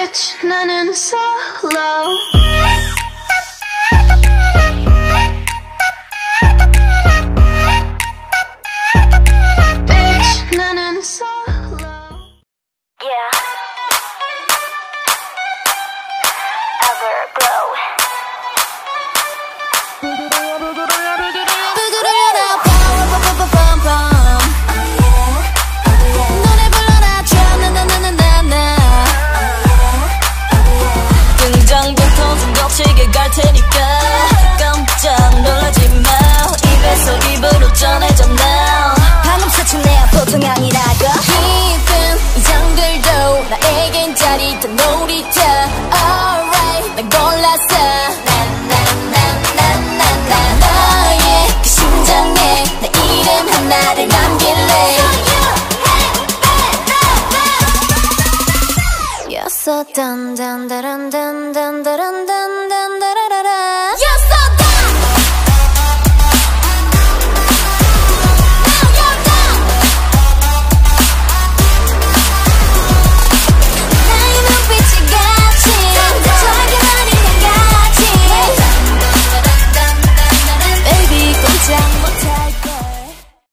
Bitch, 나는 solo. Bitch, 나는 solo. Yeah. Everglow. 노래 불러라 나나나나나. 등장부터 좀 거칠게 갈 테니까 깜짝 놀라지 마. 입에서 입으로 전해져 now. 방금 사춘 내야 보통 아니라고. 깊은 이 장들도 나에겐 짜릿한 놀이터. Alright 난 골랐어. 너의 그 심장에 내 이름 하나를 남길래. You're so dun dun dun dun dun dun dun dun dun dun dun. You're so dun.